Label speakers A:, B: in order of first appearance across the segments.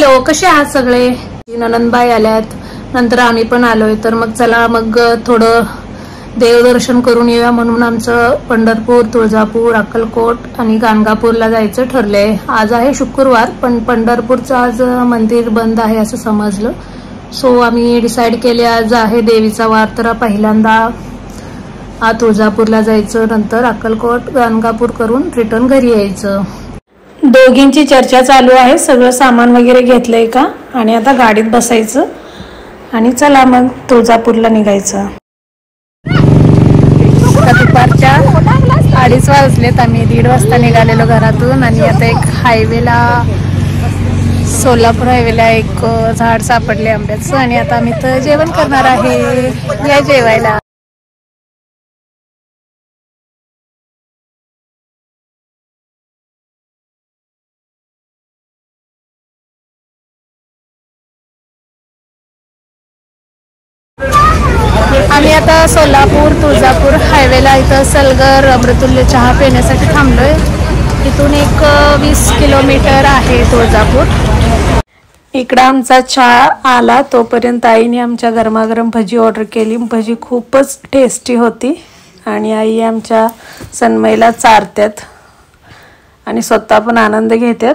A: Hello, कसे आहात सगळे? ननंदबाई आल्यात, नंतर आम्ही पण आलोय. तर मग चला मग थोडं देवदर्शन करून येऊया म्हणून आमचं पंढरपूर, तुळजापूर, अक्कलकोट आणि गाणगापूरला जायचं ठरलंय. आज आहे शुक्रवार, पण पंढरपूरचं आज मंदिर बंद आहे असं समजलं. सो आम्ही डिसाईड केले आज आहे देवीचा वार, तर पहिल्यांदा तुळजापूरला जायचं, नंतर अक्कलकोट, गाणगापूर करून रिटर्न घरी यायचं. दोघींची चर्चा चालू आहे. सगळं सामान वगैरे घेतलंय का आणि आता गाडीत बसायचं आणि चला मग तुळजापूरला निघायचं. दुपारच्या 2:30 वाजलेत. आम्ही 1:30 वाजता निघालेलो घरातून आणि आता एक हायवेला, सोलापूर हायवेला एक झाड सापडले आंब्याचं आणि आता आम्ही तर जेवण करणार आहे. या जेवायला. आम्ही आता सोलापूर तुळजापूर हायवेला इथं सलगर अमृतुल्य चहा पिण्यासाठी थांबलोय. इथून एक 20 किलोमीटर आहे तुळजापूर. इकडं आमचा चहा आला तोपर्यंत आईने आमच्या गरमागरम भजी ऑर्डर केली. भजी खूपच टेस्टी होती आणि आई आमच्या सन्मईला चारत्यात आणि स्वतः पण आनंद घेतात.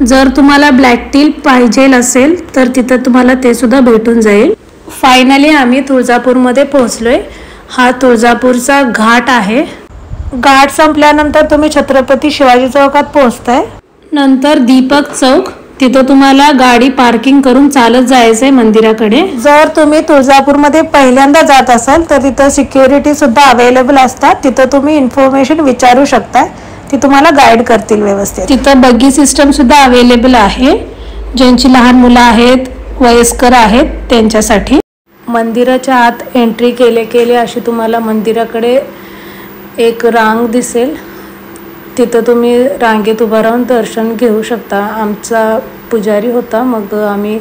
A: जर तुम्हाला ब्लॅक टी पाहिजे असेल तर तिथं तुम्हाला ते सुद्धा भेटून जाईल. फायनली आम्ही तुळजापूरमध्ये पोहोचलोय. हा तुळजापूरचा घाट आहे. घाट संपल्यानंतर तुम्ही छत्रपती शिवाजी चौकात पोहोचताय. नंतर दीपक चौक, तिथं तुम्हाला गाडी पार्किंग करून चालत जायचंय मंदिराकडे. जर तुम्ही तुळजापूरमध्ये पहिल्यांदा जात असाल तर तिथं सिक्युरिटी सुद्धा अवेलेबल असतात. तिथं तुम्ही इन्फॉर्मेशन विचारू शकता, ती तुम्हाला गाईड करतील व्यवस्थित. तिथं बग्गी सिस्टम सुद्धा अवेलेबल आहे, ज्यांची लहान मुलं आहेत, वयस्कर आहेत त्यांच्यासाठी. मंदिराच्या आत एंट्री केले अशी तुम्हाला मंदिराकडे एक रांग दिसेल. तिथं तुम्ही रांगेत उभा राहून दर्शन घेऊ शकता. आमचा पुजारी होता, मग आम्ही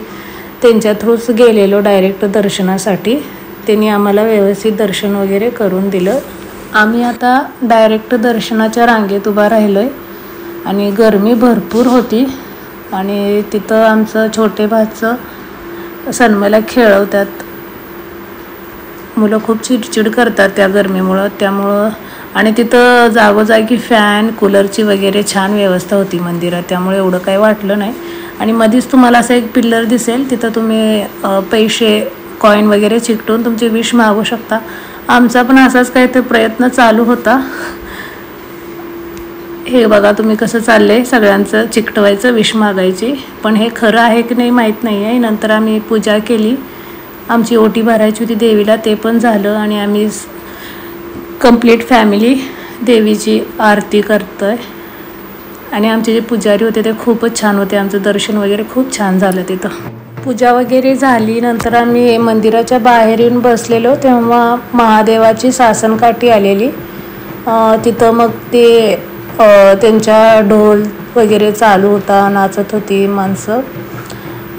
A: त्यांच्या थ्रूच गेलेलो डायरेक्ट दर्शनासाठी. त्यांनी आम्हाला व्यवस्थित दर्शन वगैरे करून दिलं. आम्ही आता डायरेक्ट दर्शनाच्या रांगेत उभा राहिलोय आणि गरमी भरपूर होती आणि तिथं आमचं छोटे भाचं सन्मईला खेळवतात. मुलं खूप चिडचिड करतात त्या गरमीमुळं, त्यामुळं. आणि तिथं जागोजागी फॅन, कूलरची वगैरे छान व्यवस्था होती मंदिरात, त्यामुळे एवढं काही वाटलं नाही. आणि मध्येच तुम्हाला असं एक पिल्लर दिसेल, तिथं तुम्ही पैसे, कॉईन वगैरे चिकटून तुमची विश मागू शकता. आमचा पण असाच काही ते प्रयत्न चालू होता. हे बघा तुम्ही कसं चाललंय, सगळ्यांचं चिकटवायचं, विश मागायची. पण हे खरं आहे की नाही माहीत नाही आहे. नंतर आम्ही पूजा केली, आमची ओटी भरायची होती देवीला, ते पण झालं आणि आम्ही कंप्लीट फॅमिली देवीची आरती करतोय. आणि आमचे जे पुजारी होते ते खूपच छान होते. आमचं दर्शन वगैरे खूप छान झालं. तिथं पूजा वगैरे झाली. नंतर आम्ही मंदिराच्या बाहेर येऊन बसलेलो, तेव्हा महादेवाची सासनकाठी आलेली. तिथं मग ते त्यांच्या ढोल वगैरे चालू होता, नाचत होती माणसं.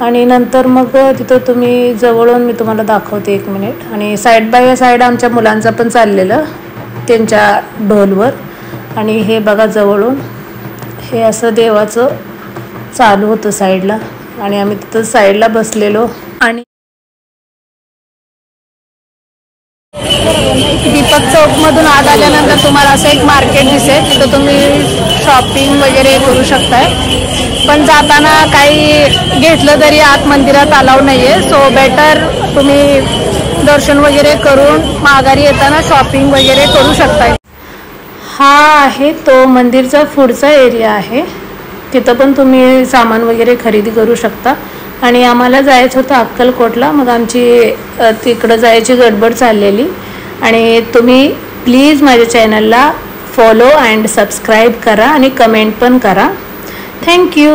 A: आणि नंतर मग तिथं तुम्ही जवळून मी तुम्हाला दाखवते, 1 मिनिट. आणि साईड बाय साईड आमच्या मुलांचं पण चाललेलं त्यांच्या ढोलवर. आणि हे बघा जवळून हे असं देवाचं चालू होतं साईडला आणि आम्ही तिथं साईडला बसलेलो. आणि दीपक चौकमधून आत आल्यानंतर तुम्हाला असं एक मार्केट दिसेल, तिथं तुम्ही शॉपिंग वगैरे करू शकताय. पण जाताना काही घेतलं तरी आत मंदिरात अलाउ नाही आहे. सो बेटर तुम्ही दर्शन वगैरे करून माघारी येताना शॉपिंग वगैरे करू शकताय. हा आहे तो मंदिरचा पुढचा एरिया आहे. तिथं पण तुम्ही सामान वगैरे खरेदी करू शकता. आणि आम्हाला जायचं होतं अक्कलकोटला, मग आमची तिकडं जायची गडबड चाललेली. आणि तुम्ही प्लीज माझ्या चॅनलला फॉलो अँड सबस्क्राईब करा आणि कमेंट पण करा. थँक्यू.